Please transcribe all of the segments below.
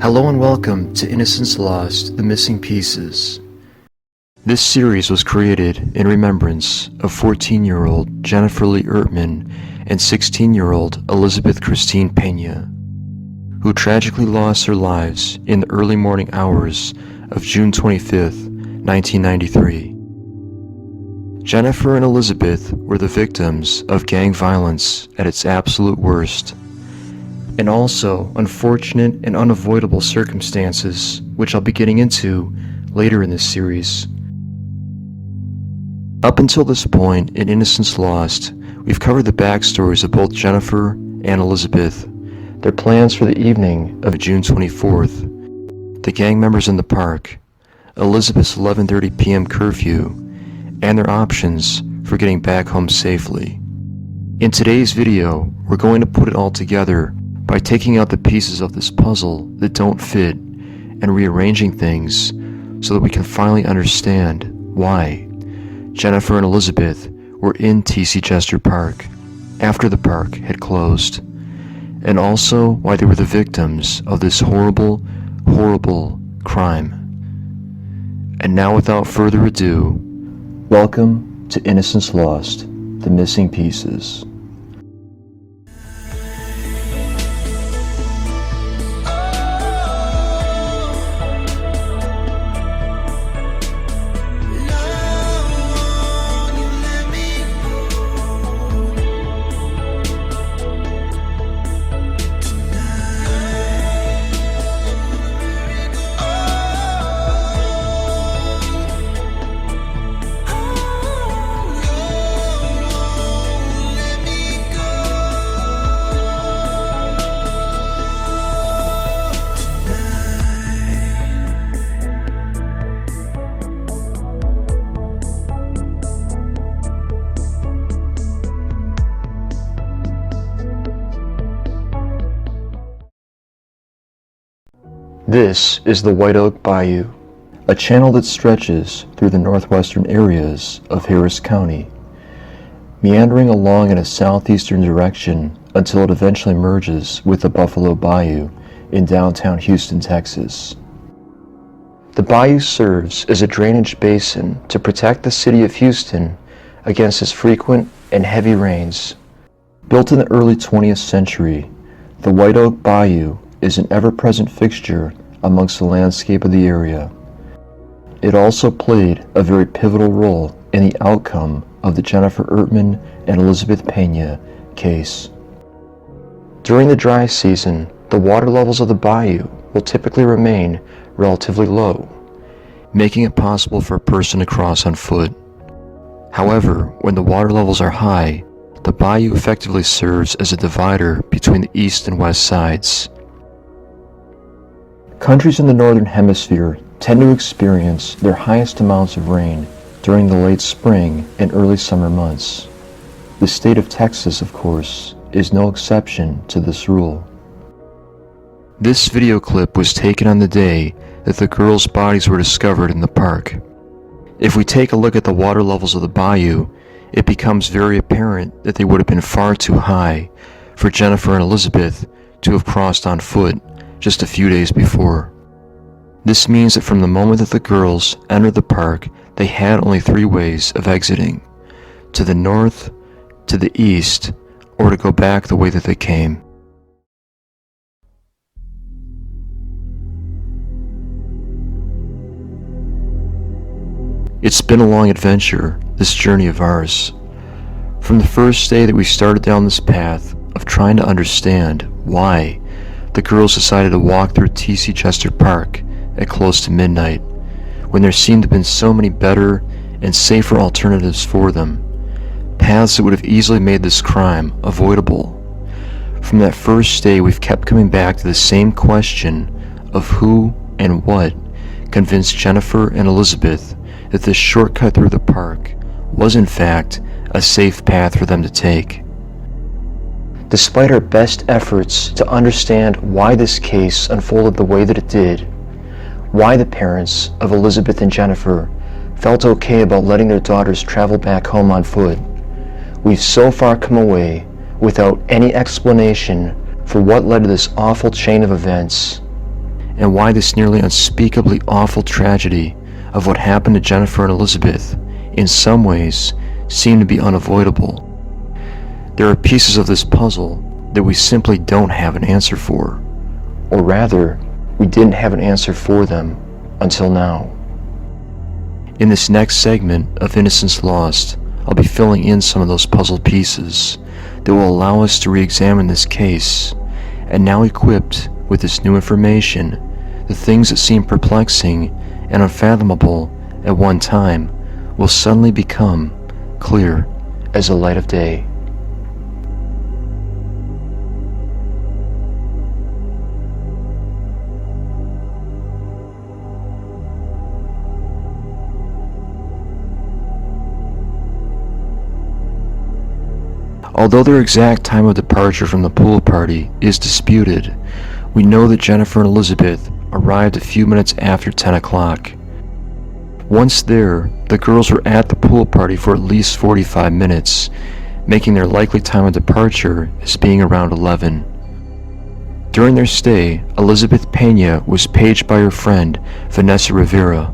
Hello and welcome to Innocence Lost, The Missing Pieces. This series was created in remembrance of 14-year-old Jennifer Lee Ertman and 16-year-old Elizabeth Christine Pena, who tragically lost their lives in the early morning hours of June 25th, 1993. Jennifer and Elizabeth were the victims of gang violence at its absolute worst, and also unfortunate and unavoidable circumstances, which I'll be getting into later in this series. Up until this point in Innocence Lost, we've covered the backstories of both Jennifer and Elizabeth, their plans for the evening of June 24th, the gang members in the park, Elizabeth's 11:30 p.m. curfew, and their options for getting back home safely. In today's video, we're going to put it all together by taking out the pieces of this puzzle that don't fit and rearranging things so that we can finally understand why Jennifer and Elizabeth were in Jester Park after the park had closed, and also why they were the victims of this horrible, horrible crime. And now, without further ado, welcome to Innocence Lost, The Missing Pieces. This is the White Oak Bayou, a channel that stretches through the northwestern areas of Harris County, meandering along in a southeastern direction until it eventually merges with the Buffalo Bayou in downtown Houston, Texas. The bayou serves as a drainage basin to protect the city of Houston against its frequent and heavy rains. Built in the early 20th century, the White Oak Bayou is an ever-present fixture amongst the landscape of the area. It also played a very pivotal role in the outcome of the Jennifer Ertman and Elizabeth Pena case. During the dry season, the water levels of the bayou will typically remain relatively low, making it possible for a person to cross on foot. However, when the water levels are high, the bayou effectively serves as a divider between the east and west sides. Countries in the northern hemisphere tend to experience their highest amounts of rain during the late spring and early summer months. The state of Texas, of course, is no exception to this rule. This video clip was taken on the day that the girls' bodies were discovered in the park. If we take a look at the water levels of the bayou, it becomes very apparent that they would have been far too high for Jennifer and Elizabeth to have crossed on foot just a few days before. This means that from the moment that the girls entered the park, they had only three ways of exiting: to the north, to the east, or to go back the way that they came. It's been a long adventure, this journey of ours. From the first day that we started down this path of trying to understand why the girls decided to walk through Jester Park at close to midnight, when there seemed to have been so many better and safer alternatives for them, paths that would have easily made this crime avoidable. From that first day, we've kept coming back to the same question of who and what convinced Jennifer and Elizabeth that this shortcut through the park was in fact a safe path for them to take. Despite our best efforts to understand why this case unfolded the way that it did, why the parents of Elizabeth and Jennifer felt okay about letting their daughters travel back home on foot, we've so far come away without any explanation for what led to this awful chain of events. and why this nearly unspeakably awful tragedy of what happened to Jennifer and Elizabeth in some ways seemed to be unavoidable. There are pieces of this puzzle that we simply don't have an answer for, or rather, we didn't have an answer for them until now. In this next segment of Innocence Lost, I'll be filling in some of those puzzle pieces that will allow us to re-examine this case, and now equipped with this new information, the things that seem perplexing and unfathomable at one time will suddenly become clear as the light of day. Although their exact time of departure from the pool party is disputed, we know that Jennifer and Elizabeth arrived a few minutes after 10 o'clock. Once there, the girls were at the pool party for at least 45 minutes, making their likely time of departure as being around 11. During their stay, Elizabeth Pena was paged by her friend, Vanessa Rivera.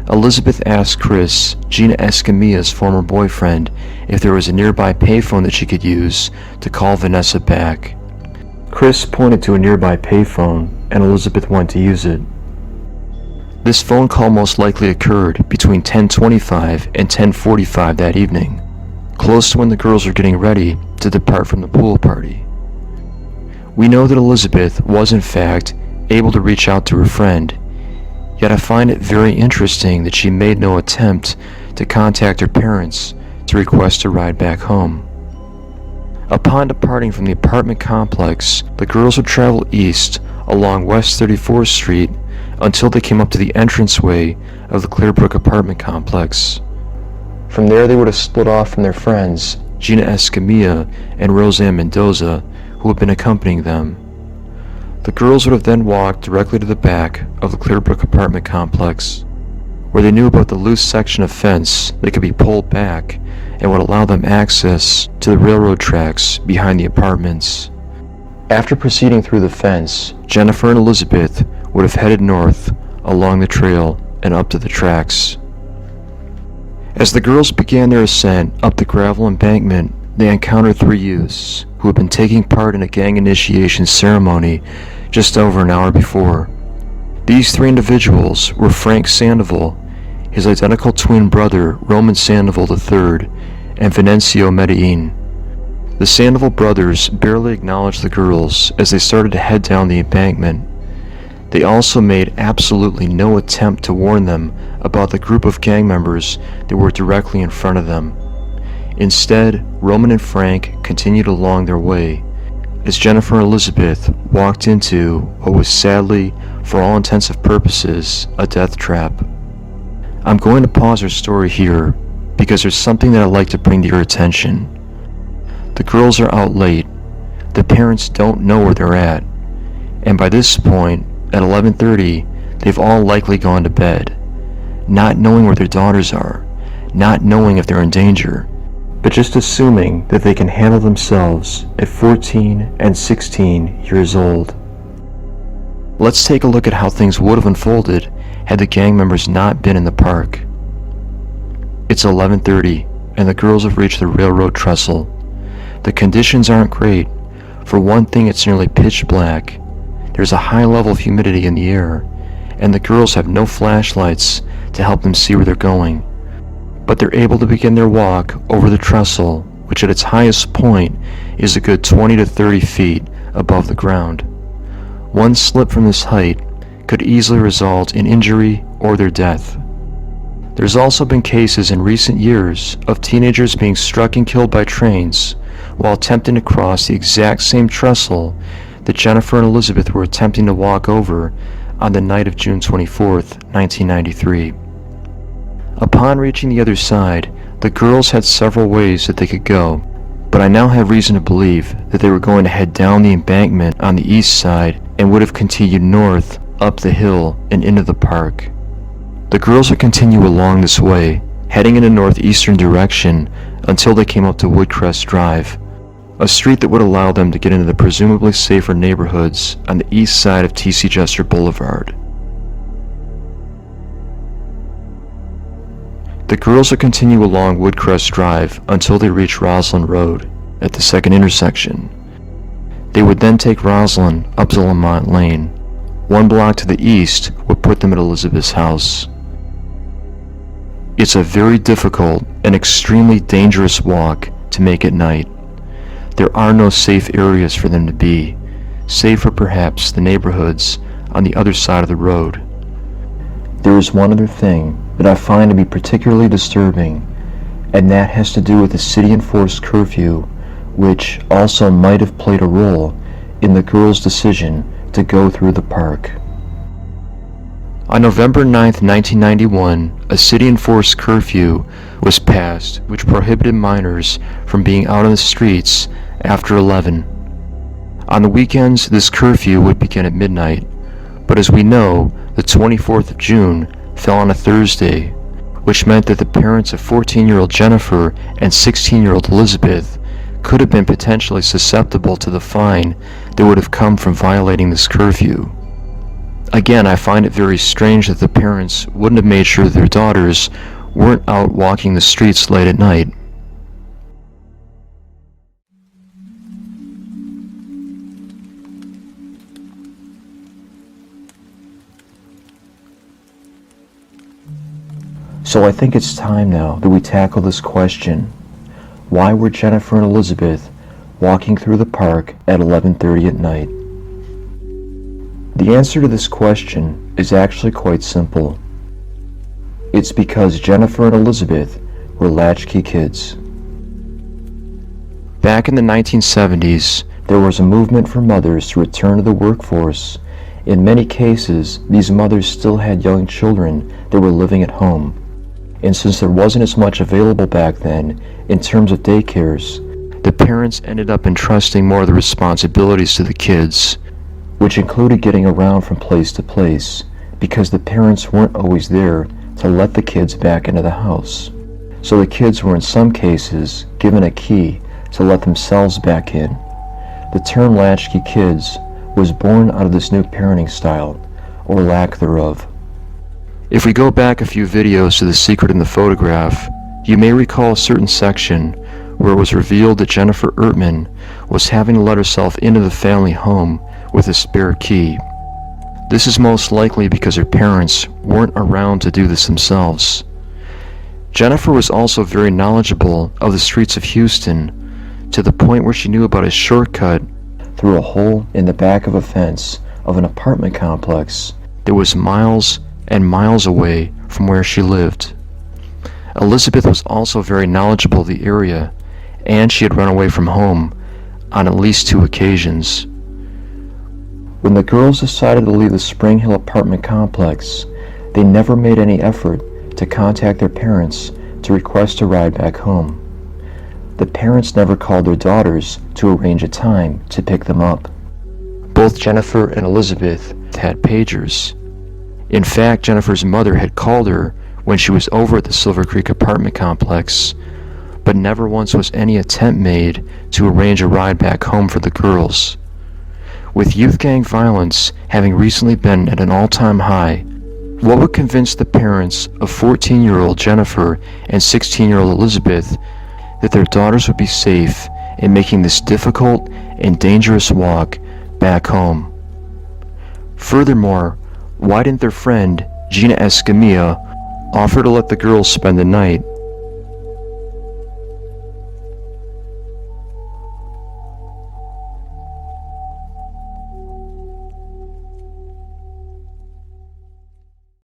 Elizabeth asked Chris, Gina Escamilla's former boyfriend, if there was a nearby payphone that she could use to call Vanessa back. Chris pointed to a nearby payphone, and Elizabeth went to use it. This phone call most likely occurred between 10:25 and 10:45 that evening, close to when the girls were getting ready to depart from the pool party. We know that Elizabeth was in fact able to reach out to her friend, yet I find it very interesting that she made no attempt to contact her parents to request a ride back home. Upon departing from the apartment complex, the girls would travel east along West 34th Street until they came up to the entranceway of the Clearbrook apartment complex. From there they would have split off from their friends, Gina Escamilla and Roseanne Mendoza, who had been accompanying them. The girls would have then walked directly to the back of the Clearbrook apartment complex, where they knew about the loose section of fence that could be pulled back and would allow them access to the railroad tracks behind the apartments. After proceeding through the fence, Jennifer and Elizabeth would have headed north along the trail and up to the tracks. As the girls began their ascent up the gravel embankment, they encountered three youths who had been taking part in a gang initiation ceremony just over an hour before. These three individuals were Frank Sandoval, his identical twin brother Roman Sandoval III, and Venancio Medellin. The Sandoval brothers barely acknowledged the girls as they started to head down the embankment. They also made absolutely no attempt to warn them about the group of gang members that were directly in front of them. Instead, Roman and Frank continued along their way, as Jennifer and Elizabeth walked into what was sadly, for all intents and purposes, a death trap. I'm going to pause our story here because there's something that I'd like to bring to your attention. The girls are out late, the parents don't know where they're at, and by this point, at 11:30, they've all likely gone to bed, not knowing where their daughters are, not knowing if they're in danger, but just assuming that they can handle themselves at 14 and 16 years old. Let's take a look at how things would have unfolded had the gang members not been in the park. It's 11:30, and the girls have reached the railroad trestle. The conditions aren't great. For one thing, it's nearly pitch black. There's a high level of humidity in the air, and the girls have no flashlights to help them see where they're going. But they're able to begin their walk over the trestle, which at its highest point is a good 20 to 30 feet above the ground. One slip from this height could easily result in injury or their death. There's also been cases in recent years of teenagers being struck and killed by trains while attempting to cross the exact same trestle that Jennifer and Elizabeth were attempting to walk over on the night of June 24th, 1993. Upon reaching the other side, the girls had several ways that they could go, but I now have reason to believe that they were going to head down the embankment on the east side and would have continued north, up the hill, and into the park. The girls would continue along this way, heading in a northeastern direction until they came up to Woodcrest Drive, a street that would allow them to get into the presumably safer neighborhoods on the east side of T.C. Jester Boulevard. The girls would continue along Woodcrest Drive until they reached Roslyn Road at the second intersection. They would then take Roslyn up to Lamont Lane. 1 block to the east would put them at Elizabeth's house. It's a very difficult and extremely dangerous walk to make at night. There are no safe areas for them to be, save for perhaps the neighborhoods on the other side of the road. There is one other thing that I find to be particularly disturbing, and that has to do with the city-enforced curfew, which also might have played a role in the girls' decision to go through the park. On November 9, 1991, a city-enforced curfew was passed which prohibited minors from being out on the streets after 11. On the weekends, this curfew would begin at midnight, but as we know, the 24th of June fell on a Thursday, which meant that the parents of 14-year-old Jennifer and 16-year-old Elizabeth could have been potentially susceptible to the fine that would have come from violating this curfew. Again, I find it very strange that the parents wouldn't have made sure that their daughters weren't out walking the streets late at night. So I think it's time now that we tackle this question. Why were Jennifer and Elizabeth walking through the park at 11:30 at night? The answer to this question is actually quite simple. It's because Jennifer and Elizabeth were latchkey kids. Back in the 1970s, there was a movement for mothers to return to the workforce. In many cases, these mothers still had young children that were living at home. And since there wasn't as much available back then in terms of daycares, the parents ended up entrusting more of the responsibilities to the kids, which included getting around from place to place, because the parents weren't always there to let the kids back into the house. So the kids were in some cases given a key to let themselves back in. The term latchkey kids was born out of this new parenting style, or lack thereof. If we go back a few videos to The Secret in the Photograph, you may recall a certain section where it was revealed that Jennifer Ertman was having to let herself into the family home with a spare key. This is most likely because her parents weren't around to do this themselves. Jennifer was also very knowledgeable of the streets of Houston, to the point where she knew about a shortcut through a hole in the back of a fence of an apartment complex that was miles and miles away from where she lived. Elizabeth was also very knowledgeable of the area, and she had run away from home on at least 2 occasions. When the girls decided to leave the Spring Hill apartment complex, they never made any effort to contact their parents to request a ride back home. The parents never called their daughters to arrange a time to pick them up. Both Jennifer and Elizabeth had pagers. In fact, Jennifer's mother had called her when she was over at the Silver Creek apartment complex, but never once was any attempt made to arrange a ride back home for the girls. With youth gang violence having recently been at an all-time high, what would convince the parents of 14-year-old Jennifer and 16-year-old Elizabeth that their daughters would be safe in making this difficult and dangerous walk back home? Furthermore, why didn't their friend, Gina Escamilla, offer to let the girls spend the night